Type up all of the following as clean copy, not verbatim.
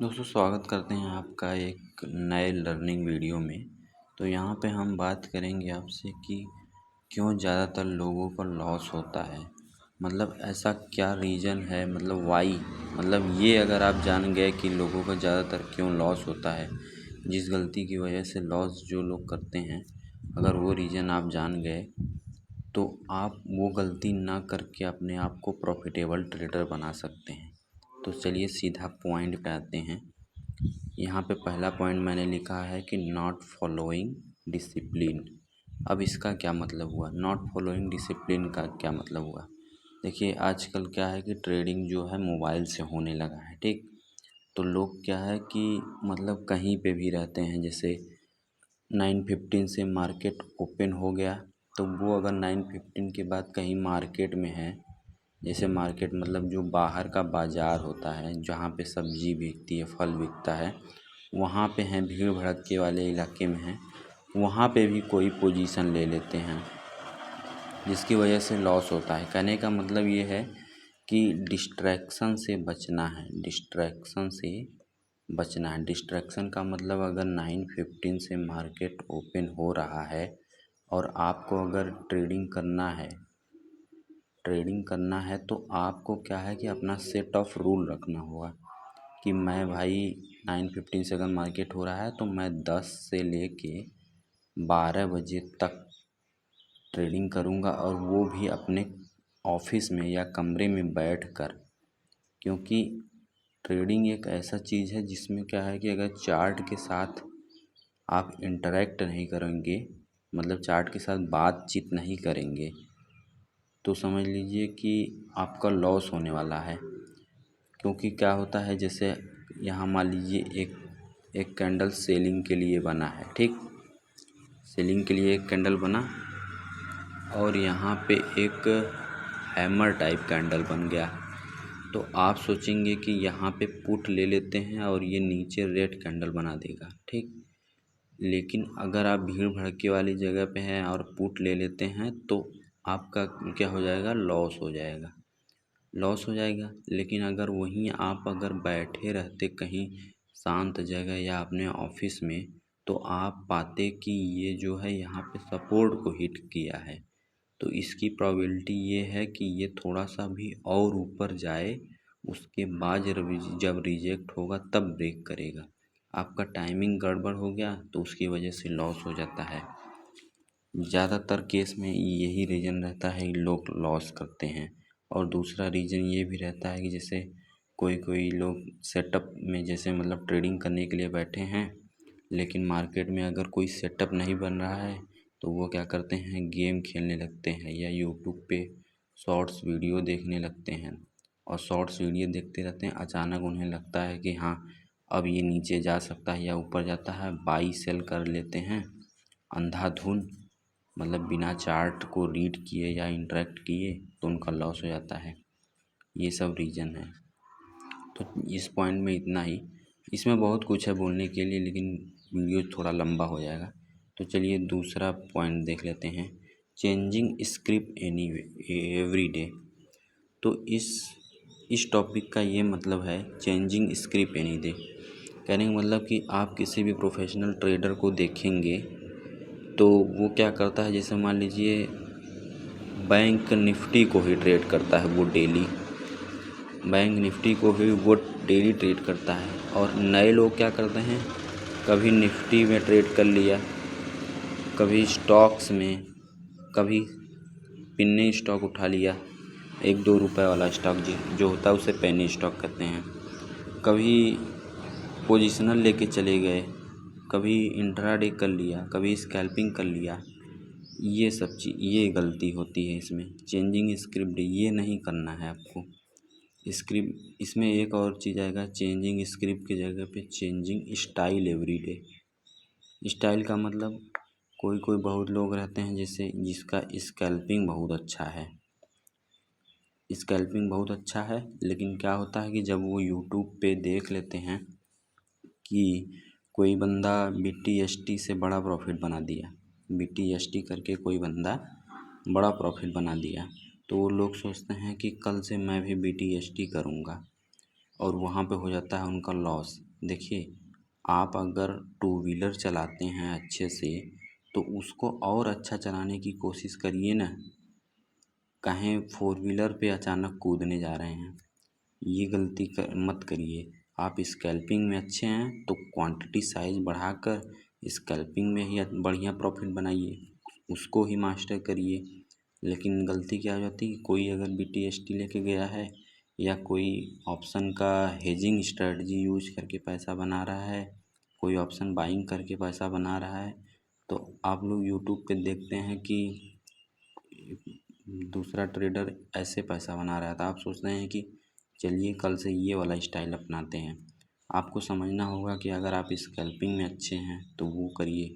दोस्तों स्वागत करते हैं आपका एक नए लर्निंग वीडियो में। तो यहाँ पे हम बात करेंगे आपसे कि क्यों ज़्यादातर लोगों को लॉस होता है। मतलब ऐसा क्या रीज़न है, मतलब वाई, मतलब ये अगर आप जान गए कि लोगों को ज़्यादातर क्यों लॉस होता है, जिस गलती की वजह से लॉस जो लोग करते हैं, अगर वो रीज़न आप जान गए तो आप वो गलती ना करके अपने आप को प्रॉफिटेबल ट्रेडर बना सकते हैं। तो चलिए सीधा पॉइंट पे आते हैं। यहाँ पे पहला पॉइंट मैंने लिखा है कि नॉट फॉलोइंग डिसिप्लिन। अब इसका क्या मतलब हुआ, नॉट फॉलोइंग डिसिप्लिन का क्या मतलब हुआ। देखिए आजकल क्या है कि ट्रेडिंग जो है मोबाइल से होने लगा है, ठीक। तो लोग क्या है कि मतलब कहीं पे भी रहते हैं, जैसे 9:15 से मार्केट ओपन हो गया तो वो अगर 9:15 के बाद कहीं मार्केट में है, जैसे मार्केट मतलब जो बाहर का बाज़ार होता है जहाँ पे सब्ज़ी बिकती है, फल बिकता है, वहाँ पे हैं, भीड़ भड़क्के वाले इलाके में हैं, वहाँ पे भी कोई पोजीशन ले लेते हैं जिसकी वजह से लॉस होता है। कहने का मतलब ये है कि डिस्ट्रैक्शन से बचना है, डिस्ट्रैक्शन से बचना है। डिस्ट्रैक्शन का मतलब अगर 9:15 से मार्केट ओपन हो रहा है और आपको अगर ट्रेडिंग करना है तो आपको क्या है कि अपना सेट ऑफ रूल रखना होगा कि मैं भाई 9:15 से अगर मार्केट हो रहा है तो मैं 10 से लेके 12 बजे तक ट्रेडिंग करूँगा, और वो भी अपने ऑफिस में या कमरे में बैठकर। क्योंकि ट्रेडिंग एक ऐसा चीज़ है जिसमें क्या है कि अगर चार्ट के साथ आप इंटरेक्ट नहीं करेंगे, मतलब चार्ट के साथ बातचीत नहीं करेंगे, तो समझ लीजिए कि आपका लॉस होने वाला है। क्योंकि क्या होता है, जैसे यहाँ मान लीजिए एक एक कैंडल सेलिंग के लिए बना है, ठीक। सेलिंग के लिए एक कैंडल बना और यहाँ पे एक हैमर टाइप कैंडल बन गया, तो आप सोचेंगे कि यहाँ पे पुट ले लेते हैं और ये नीचे रेड कैंडल बना देगा, ठीक। लेकिन अगर आप भीड़ भड़के वाली जगह पे हैं और पुट ले लेते हैं तो आपका क्या हो जाएगा, लॉस हो जाएगा, लॉस हो जाएगा। लेकिन अगर वहीं आप अगर बैठे रहते कहीं शांत जगह या अपने ऑफिस में, तो आप पाते कि ये जो है यहाँ पे सपोर्ट को हिट किया है, तो इसकी प्रोबेबिलिटी ये है कि ये थोड़ा सा भी और ऊपर जाए, उसके बाद जब रिजेक्ट होगा तब ब्रेक करेगा। आपका टाइमिंग गड़बड़ हो गया तो उसकी वजह से लॉस हो जाता है। ज़्यादातर केस में यही रीज़न रहता है कि लोग लॉस करते हैं। और दूसरा रीज़न ये भी रहता है कि जैसे कोई कोई लोग सेटअप में, जैसे मतलब ट्रेडिंग करने के लिए बैठे हैं, लेकिन मार्केट में अगर कोई सेटअप नहीं बन रहा है तो वो क्या करते हैं, गेम खेलने लगते हैं या यूट्यूब पे शॉर्ट्स वीडियो देखने लगते हैं। और शॉर्ट्स वीडियो देखते रहते हैं, अचानक उन्हें लगता है कि हाँ अब ये नीचे जा सकता है या ऊपर जाता है, बाई सेल कर लेते हैं अंधाधुन, मतलब बिना चार्ट को रीड किए या इंटरेक्ट किए, तो उनका लॉस हो जाता है। ये सब रीज़न है। तो इस पॉइंट में इतना ही। इसमें बहुत कुछ है बोलने के लिए, लेकिन वीडियो थोड़ा लंबा हो जाएगा। तो चलिए दूसरा पॉइंट देख लेते हैं, changing script any every day. तो इस टॉपिक का ये मतलब है, चेंजिंग स्क्रिप्ट एनी डे, कहने का मतलब कि आप किसी भी प्रोफेशनल ट्रेडर को देखेंगे तो वो क्या करता है, जैसे मान लीजिए बैंक निफ्टी को ही ट्रेड करता है, वो डेली बैंक निफ्टी को ही वो डेली ट्रेड करता है। और नए लोग क्या करते हैं, कभी निफ्टी में ट्रेड कर लिया, कभी स्टॉक्स में, कभी पिन्नी स्टॉक उठा लिया, 1-2 रुपए वाला स्टॉक जो होता है उसे पेनी स्टॉक कहते हैं, कभी पोजिशनल लेके चले गए, कभी इंट्राडे कर लिया, कभी स्कैल्पिंग कर लिया। ये सब चीज़, ये गलती होती है इसमें। चेंजिंग स्क्रिप्ट ये नहीं करना है आपको। स्क्रिप्ट इसमें एक और चीज़ आएगा, चेंजिंग स्क्रिप्ट की जगह पे चेंजिंग स्टाइल एवरीडे। स्टाइल का मतलब कोई कोई बहुत लोग रहते हैं जैसे जिसका स्कैल्पिंग बहुत अच्छा है, स्कैल्पिंग बहुत अच्छा है, लेकिन क्या होता है कि जब वो यूट्यूब पे देख लेते हैं कि कोई बंदा BTST से बड़ा प्रॉफिट बना दिया, BTST करके कोई बंदा बड़ा प्रॉफिट बना दिया, तो वो लोग सोचते हैं कि कल से मैं भी BTST करूँगा, और वहाँ पे हो जाता है उनका लॉस। देखिए, आप अगर टू व्हीलर चलाते हैं अच्छे से तो उसको और अच्छा चलाने की कोशिश करिए ना। कहीं फोर व्हीलर पे अचानक कूदने जा रहे हैं, ये गलती मत करिए। आप स्कैल्पिंग में अच्छे हैं तो क्वांटिटी साइज बढ़ाकर स्कैल्पिंग में ही बढ़िया प्रॉफिट बनाइए, उसको ही मास्टर करिए। लेकिन गलती क्या हो जाती है कि कोई अगर BTST लेके गया है या कोई ऑप्शन का हेजिंग स्ट्रेटजी यूज करके पैसा बना रहा है, कोई ऑप्शन बाइंग करके पैसा बना रहा है, तो आप लोग यूट्यूब पे देखते हैं कि दूसरा ट्रेडर ऐसे पैसा बना रहा था, आप सोचते हैं कि चलिए कल से ये वाला स्टाइल अपनाते हैं। आपको समझना होगा कि अगर आप स्कैल्पिंग में अच्छे हैं तो वो करिए,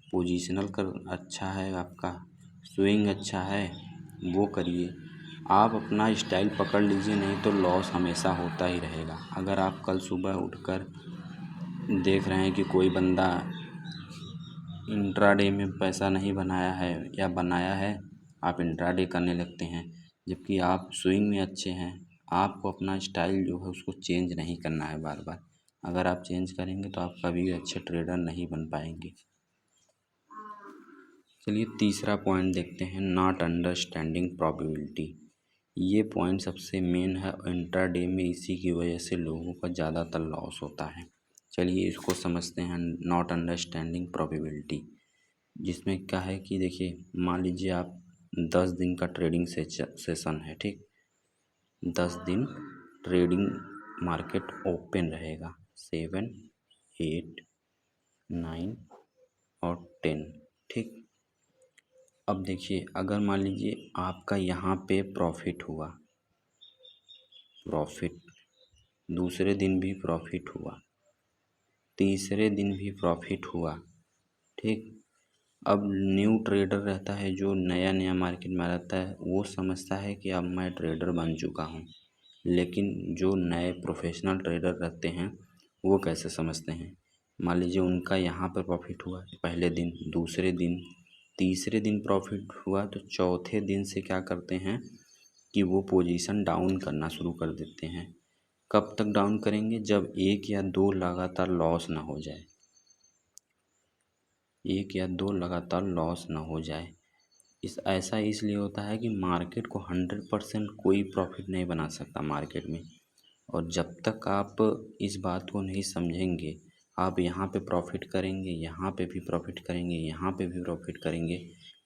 पोजिशनल कर अच्छा है आपका, स्विंग अच्छा है वो करिए। आप अपना स्टाइल पकड़ लीजिए, नहीं तो लॉस हमेशा होता ही रहेगा। अगर आप कल सुबह उठकर देख रहे हैं कि कोई बंदा इंट्राडे में पैसा नहीं बनाया है या बनाया है, आप इंट्राडे करने लगते हैं, जबकि आप स्विंग में अच्छे हैं। आपको अपना स्टाइल जो है उसको चेंज नहीं करना है बार बार। अगर आप चेंज करेंगे तो आप कभी भी अच्छे ट्रेडर नहीं बन पाएंगे। चलिए तीसरा पॉइंट देखते हैं, नॉट अंडरस्टैंडिंग प्रोबेबिलिटी। ये पॉइंट सबसे मेन है, इंट्राडे में इसी की वजह से लोगों का ज़्यादातर लॉस होता है। चलिए इसको समझते हैं, नॉट अंडरस्टैंडिंग प्रोबेबिलिटी। जिसमें क्या है कि देखिए, मान लीजिए आप 10 दिन का ट्रेडिंग सेशन है, ठीक। 10 दिन ट्रेडिंग मार्केट ओपन रहेगा, 7, 8, 9 और 10, ठीक। अब देखिए, अगर मान लीजिए आपका यहाँ पे प्रॉफिट हुआ, प्रॉफिट दूसरे दिन भी प्रॉफिट हुआ, तीसरे दिन भी प्रॉफिट हुआ, ठीक। अब न्यू ट्रेडर रहता है जो नया नया मार्केट में रहता है, वो समझता है कि अब मैं ट्रेडर बन चुका हूँ। लेकिन जो नए प्रोफेशनल ट्रेडर रहते हैं वो कैसे समझते हैं, मान लीजिए उनका यहाँ पर प्रॉफिट हुआ पहले दिन, दूसरे दिन, तीसरे दिन प्रॉफिट हुआ, तो चौथे दिन से क्या करते हैं कि वो पोजीशन डाउन करना शुरू कर देते हैं। कब तक डाउन करेंगे, जब एक या दो लगातार लॉस ना हो जाए, एक या दो लगातार लॉस ना हो जाए। ऐसा इसलिए होता है कि मार्केट को 100% कोई प्रॉफिट नहीं बना सकता मार्केट में। और जब तक आप इस बात को नहीं समझेंगे, आप यहाँ पे प्रॉफिट करेंगे, यहाँ पे भी प्रॉफिट करेंगे, यहाँ पे भी प्रॉफिट करेंगे,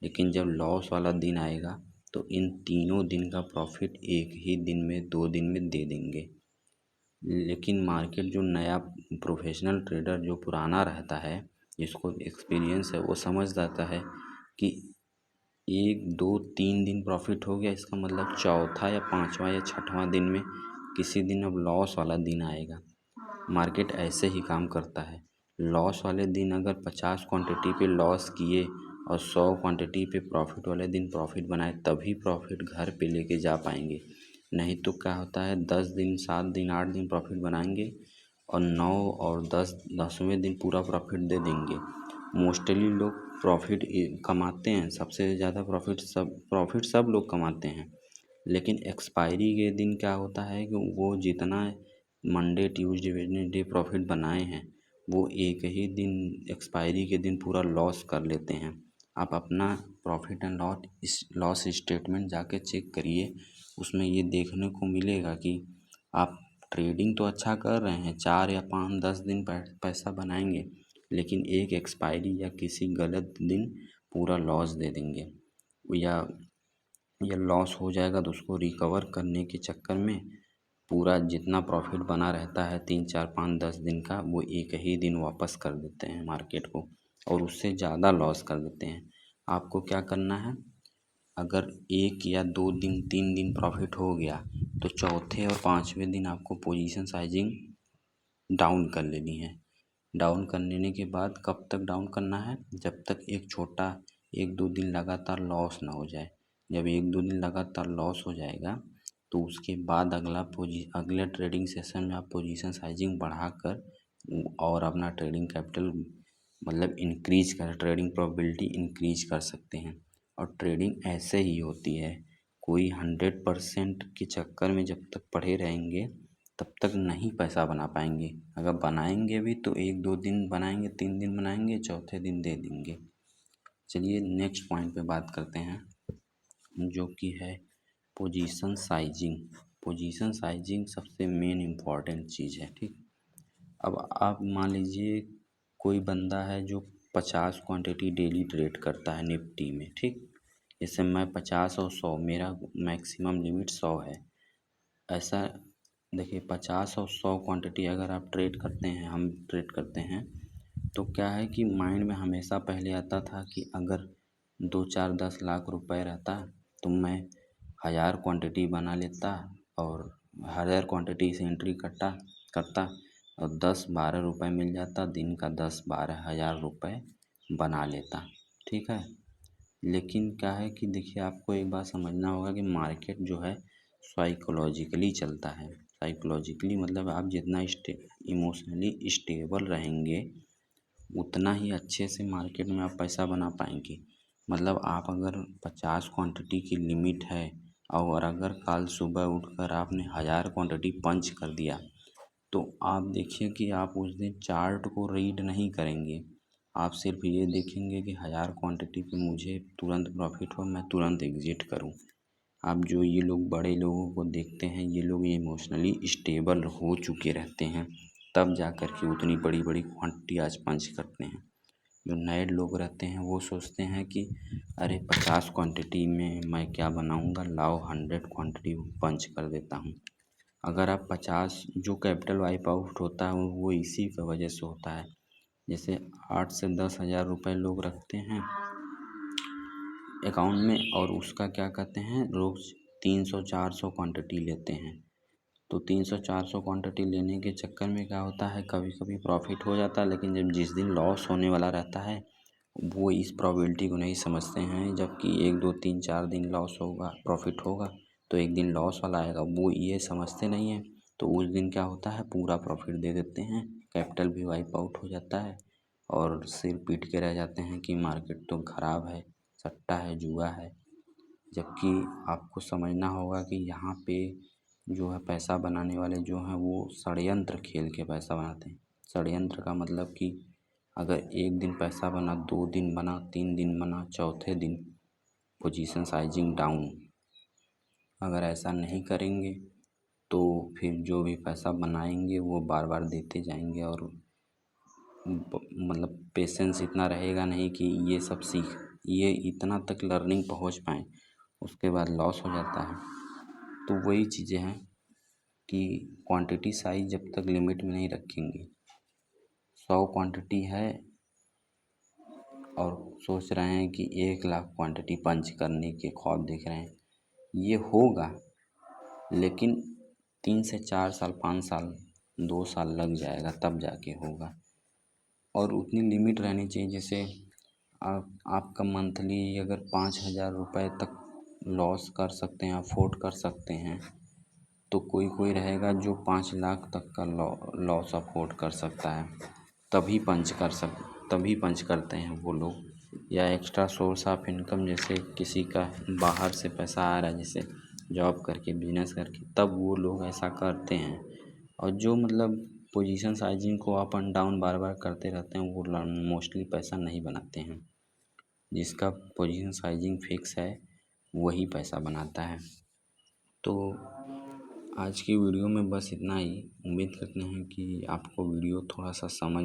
लेकिन जब लॉस वाला दिन आएगा तो इन तीनों दिन का प्रॉफिट एक ही दिन में, 2 दिन में दे देंगे। लेकिन मार्केट जो नया प्रोफेशनल ट्रेडर जो पुराना रहता है, जिसको एक्सपीरियंस है, वो समझ जाता है कि 1, 2, 3 दिन प्रॉफिट हो गया, इसका मतलब चौथा या पाँचवा या छठवां दिन में किसी दिन अब लॉस वाला दिन आएगा। मार्केट ऐसे ही काम करता है। लॉस वाले दिन अगर 50 क्वांटिटी पे लॉस किए और 100 क्वांटिटी पे प्रॉफिट वाले दिन प्रॉफिट बनाए, तभी प्रॉफिट घर पे लेके जा पाएंगे। नहीं तो क्या होता है, 10 दिन, 7 दिन, 8 दिन प्रॉफिट बनाएंगे और 9 और 10वें दिन पूरा प्रॉफिट दे देंगे। मोस्टली लोग प्रॉफिट कमाते हैं, सबसे ज़्यादा प्रॉफिट सब लोग कमाते हैं। लेकिन एक्सपायरी के दिन क्या होता है कि वो जितना मंडे, ट्यूसडे, वेडनेसडे प्रॉफिट बनाए हैं, वो एक ही दिन एक्सपायरी के दिन पूरा लॉस कर लेते हैं। आप अपना प्रॉफिट एंड लॉस स्टेटमेंट जाके चेक करिए, उसमें ये देखने को मिलेगा कि आप ट्रेडिंग तो अच्छा कर रहे हैं, 4 या 5, 10 दिन पैसा बनाएंगे, लेकिन एक एक्सपायरी या किसी गलत दिन पूरा लॉस दे देंगे, या लॉस हो जाएगा तो उसको रिकवर करने के चक्कर में पूरा जितना प्रॉफिट बना रहता है 3, 4, 5, 10 दिन का, वो एक ही दिन वापस कर देते हैं मार्केट को और उससे ज़्यादा लॉस कर देते हैं। आपको क्या करना है, अगर 1 या 2 दिन, 3 दिन प्रॉफिट हो गया तो चौथे और पाँचवें दिन आपको पोजीशन साइजिंग डाउन कर लेनी है। डाउन कर लेने के बाद कब तक डाउन करना है, जब तक एक छोटा 1, 2 दिन लगातार लॉस ना हो जाए। जब 1, 2 दिन लगातार लॉस हो जाएगा तो उसके बाद अगले ट्रेडिंग सेशन में आप पोजीशन साइजिंग बढ़ाकर और अपना ट्रेडिंग कैपिटल मतलब इंक्रीज कर, ट्रेडिंग प्रोबेबिलिटी इंक्रीज कर सकते हैं। और ट्रेडिंग ऐसे ही होती है, कोई 100% के चक्कर में जब तक पड़े रहेंगे तब तक नहीं पैसा बना पाएंगे। अगर बनाएंगे भी तो 1-2 दिन बनाएंगे, 3 दिन बनाएंगे, चौथे दिन दे देंगे। चलिए नेक्स्ट पॉइंट पे बात करते हैं, जो कि है पोजीशन साइजिंग। पोजीशन साइजिंग सबसे मेन इम्पॉर्टेंट चीज़ है, ठीक। अब आप मान लीजिए कोई बंदा है जो 50 क्वांटिटी डेली ट्रेड करता है निफ्टी में, ठीक। जैसे मैं 50 और 100, मेरा मैक्सिमम लिमिट 100 है। ऐसा देखिए 50 और 100 क्वांटिटी अगर आप ट्रेड करते हैं, हम ट्रेड करते हैं, तो क्या है कि माइंड में हमेशा पहले आता था कि अगर 2-4-10 लाख रुपए रहता तो मैं 1000 क्वांटिटी बना लेता और 1000 क्वांटिटी से एंट्री करता करता और 10-12 रुपये मिल जाता, दिन का 10-12 हज़ार रुपये बना लेता, ठीक है। लेकिन क्या है कि देखिए आपको एक बात समझना होगा कि मार्केट जो है साइकोलॉजिकली चलता है। साइकोलॉजिकली मतलब आप जितना इमोशनली स्टेबल रहेंगे उतना ही अच्छे से मार्केट में आप पैसा बना पाएंगे। मतलब आप अगर 50 क्वांटिटी की लिमिट है और अगर कल सुबह उठकर आपने 1000 क्वांटिटी पंच कर दिया, तो आप देखिए कि आप उस दिन चार्ट को रीड नहीं करेंगे। आप सिर्फ ये देखेंगे कि 1000 क्वांटिटी पे मुझे तुरंत प्रॉफिट हो, मैं तुरंत एग्जिट करूं। आप जो ये लोग बड़े लोगों को देखते हैं, ये लोग इमोशनली स्टेबल हो चुके रहते हैं, तब जा कर के उतनी बड़ी बड़ी क्वांटिटी आज पंच करते हैं। जो नए लोग रहते हैं वो सोचते हैं कि अरे 50 क्वांटिटी में मैं क्या बनाऊंगा, लाओ 100 क्वांटिटी पंच कर देता हूँ। अगर आप 50 जो कैपिटल वाइप आउट होता है वो इसी की वजह से होता है। जैसे 8 से 10 हज़ार रुपये लोग रखते हैं अकाउंट में और उसका क्या कहते हैं, रोज़ 300-400 क्वांटिटी लेते हैं। तो 300-400 क्वांटिटी लेने के चक्कर में क्या होता है, कभी कभी प्रॉफिट हो जाता है, लेकिन जब जिस दिन लॉस होने वाला रहता है वो इस प्रोबेबिलिटी को नहीं समझते हैं। जबकि 1-2-3-4 दिन लॉस होगा, प्रॉफिट होगा, तो एक दिन लॉस वाला आएगा, वो ये समझते नहीं हैं। तो उस दिन क्या होता है, पूरा प्रॉफिट दे देते हैं, कैपिटल भी वाइप आउट हो जाता है और सिर पीट के रह जाते हैं कि मार्केट तो ख़राब है, सट्टा है, जुआ है। जबकि आपको समझना होगा कि यहाँ पे जो है पैसा बनाने वाले जो हैं वो षड्यंत्र खेल के पैसा बनाते हैं। षड्यंत्र का मतलब कि अगर एक दिन पैसा बना, 2 दिन बना, 3 दिन बना, चौथे दिन पोजीशन साइजिंग डाउन। अगर ऐसा नहीं करेंगे तो फिर जो भी पैसा बनाएंगे वो बार बार देते जाएंगे और मतलब पेशेंस इतना रहेगा नहीं कि ये इतना तक लर्निंग पहुंच पाएँ, उसके बाद लॉस हो जाता है। तो वही चीज़ें हैं कि क्वांटिटी साइज जब तक लिमिट में नहीं रखेंगे, 100 क्वांटिटी है और सोच रहे हैं कि 1 लाख क्वांटिटी पंच करने के ख्वाब देख रहे हैं, ये होगा लेकिन 3 से 4 साल, 5 साल, 2 साल लग जाएगा तब जाके होगा। और उतनी लिमिट रहनी चाहिए, जैसे आपका मंथली अगर 5,000 रुपये तक लॉस कर सकते हैं, अफोर्ड कर सकते हैं, तो कोई कोई रहेगा जो 5 लाख तक का लॉस अफोर्ड कर सकता है, तभी पंच करते हैं वो लोग। या एक्स्ट्रा सोर्स ऑफ इनकम, जैसे किसी का बाहर से पैसा आ रहा है, जैसे जॉब करके, बिजनेस करके, तब वो लोग ऐसा करते हैं। और जो मतलब पोजीशन साइजिंग को अप एंड डाउन बार बार करते रहते हैं वो मोस्टली पैसा नहीं बनाते हैं। जिसका पोजीशन साइजिंग फिक्स है वही पैसा बनाता है। तो आज की वीडियो में बस इतना ही। उम्मीद करते हैं कि आपको वीडियो थोड़ा सा समझ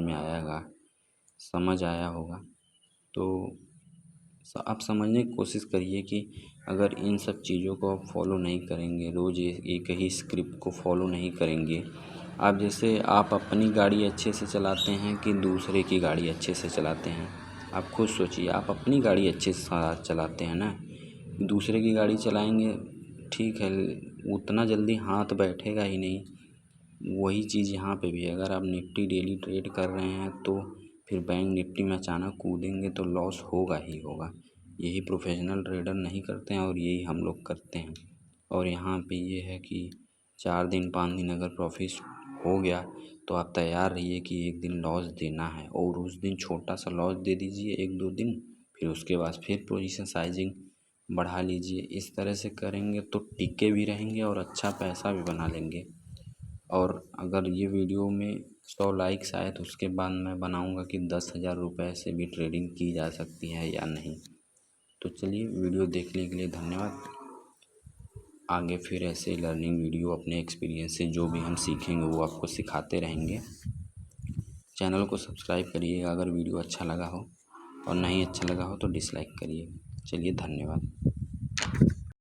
आया होगा। तो आप समझने की कोशिश करिए कि अगर इन सब चीज़ों को आप फॉलो नहीं करेंगे, रोज़ एक ही स्क्रिप्ट को फॉलो नहीं करेंगे, आप जैसे आप अपनी गाड़ी अच्छे से चलाते हैं कि दूसरे की गाड़ी अच्छे से चलाते हैं, आप खुद सोचिए। आप अपनी गाड़ी अच्छे से चलाते हैं ना, दूसरे की गाड़ी चलाएंगे ठीक है, उतना जल्दी हाथ बैठेगा ही नहीं। वही चीज़ यहाँ पे भी है, अगर आप निफ्टी डेली ट्रेड कर रहे हैं तो फिर बैंक निफ्टी में अचानक कूदेंगे तो लॉस होगा ही होगा। यही प्रोफेशनल ट्रेडर नहीं करते हैं और यही हम लोग करते हैं। और यहाँ पे ये है कि 4 दिन 5 दिन अगर प्रॉफिट हो गया तो आप तैयार रहिए कि एक दिन लॉस देना है, और उस दिन छोटा सा लॉस दे दीजिए 1-2 दिन, फिर उसके बाद फिर पोजीशन साइजिंग बढ़ा लीजिए। इस तरह से करेंगे तो टिके भी रहेंगे और अच्छा पैसा भी बना लेंगे। और अगर ये वीडियो में 100 लाइक्स आए तो उसके बाद मैं बनाऊंगा कि 10,000 रुपये से भी ट्रेडिंग की जा सकती है या नहीं। तो चलिए, वीडियो देखने के लिए धन्यवाद। आगे फिर ऐसे लर्निंग वीडियो अपने एक्सपीरियंस से जो भी हम सीखेंगे वो आपको सिखाते रहेंगे। चैनल को सब्सक्राइब करिएगा अगर वीडियो अच्छा लगा हो, और नहीं अच्छा लगा हो तो डिसलाइक करिए। चलिए, धन्यवाद।